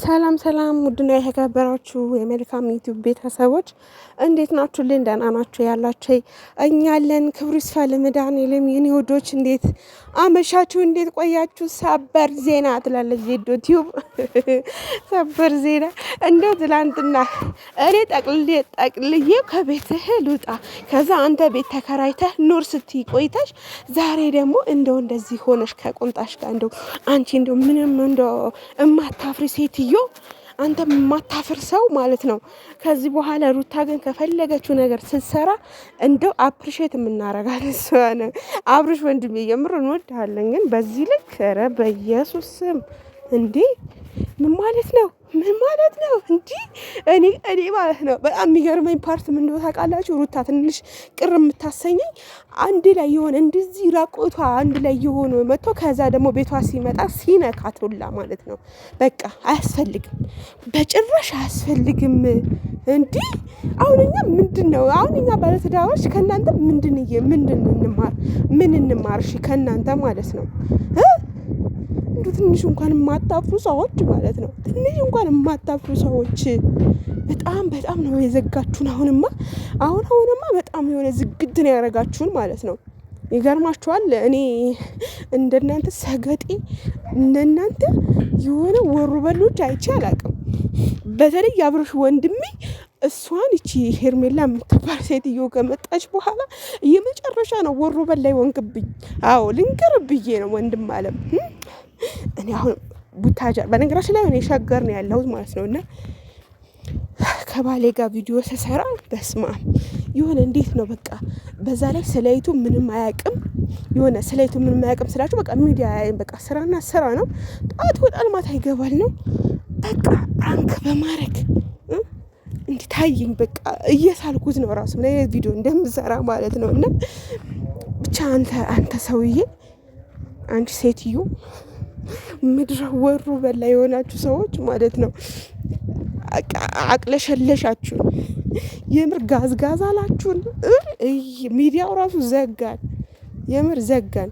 ሰላም ውድና የተከበራችሁ የመልካም ዩቲዩብ ቤተሰቦች እንዴት ናችሁልኝ? ደህና ናችሁ ያላችሁ? እኛ አለን። ክብሩ ይስፋ ለመድኃኔዓለም። የኔ ወዶች እንዴት አመሻችሁ? እንዴት ቆያችሁ? ሰበር ዜና ትላለች ዜዶ ቲዩብ። ሰበር ዜና እንደው ትላንትና እኔ ጠቅልዬ ከቤትህ ልውጣ፣ ከዛ አንተ ቤት ተከራይተህ ኑር ስትይ ቆይተሽ ዛሬ ደግሞ እንደው እንደዚህ ሆነሽ ከቁንጣሽ ጋር እንደው አንቺ እንደው ምንም እንደው እማታፍሪ ሴትዮ፣ አንተ የማታፍር ሰው ማለት ነው። ከዚህ በኋላ ሩታ ግን ከፈለገችው ነገር ስትሰራ እንደው አፕሪሼት የምናረጋት እሷ ነው። አብርሽ ወንድሜ የምር እንወድሃለን፣ ግን በዚህ ልክ ኧረ በኢየሱስ ስም እንዴ! ምን ማለት ነው? ምን ማለት ነው? እኔ ማለት ነው በጣም የሚገርመኝ ፓርት ምን እንደሆነ ታውቃላችሁ? ሩታ ትንሽ ቅር የምታሰኘኝ አንድ ላይ የሆነ እንደዚህ ራቆቷ አንድ ላይ የሆነ መጥቶ ከዛ ደግሞ ቤቷ ሲመጣ ሲነካት ሁላ ማለት ነው። በቃ አያስፈልግም፣ በጭራሽ አያስፈልግም። እንዲህ አሁን እኛ ምንድነው አሁን እኛ ባለትዳሮች ከእናንተ ምን እንማር? እሺ ከእናንተ ማለት ነው ትንሽ እንኳን የማታፍሩ ሰዎች ማለት ነው። ትንሽ እንኳን የማታፍሩ ሰዎች በጣም ነው የዘጋችሁን። አሁንማ በጣም የሆነ ዝግት ነው ያደረጋችሁን ማለት ነው። ይገርማችኋል። እኔ እንደናንተ ሰገጤ እንደናንተ የሆነ ወሩ በሎች አይቼ አላውቅም። በተለይ የአብርሽ ወንድሜ እሷን እቺ ሄርሜላ የምትባል ሴትዮ ከመጣች በኋላ የመጨረሻ ነው ወሮ በላይ ወንክብኝ። አዎ ልንገር ብዬ ነው ወንድም አለም። እኔ አሁን ቡታጀር በነገራችን ላይ እኔ ሸገር ነው ያለሁት ማለት ነው። እና ከባሌ ጋር ቪዲዮ ስሰራ በስማ የሆነ እንዴት ነው በቃ በዛ ላይ ስለይቱ ምንም አያውቅም። የሆነ ስለይቱ ምንም አያውቅም ስላችሁ በቃ ሚዲያ በቃ ስራና ስራ ነው። ጣት ወጣል ማታ ይገባል ነው በቃ ፕራንክ በማድረግ እንዲታየኝ በቃ እየሳልኩት ነው ራሱ ላይ ቪዲዮ እንደምሰራ ማለት ነው። እና ብቻ አንተ ሰውዬ፣ አንቺ ሴትዮ፣ ምድረ ወሩ በላ የሆናችሁ ሰዎች ማለት ነው። አቅለሸለሻችሁን፣ የምር ጋዝ አላችሁን። ሚዲያው ራሱ ዘጋን፣ የምር ዘጋን።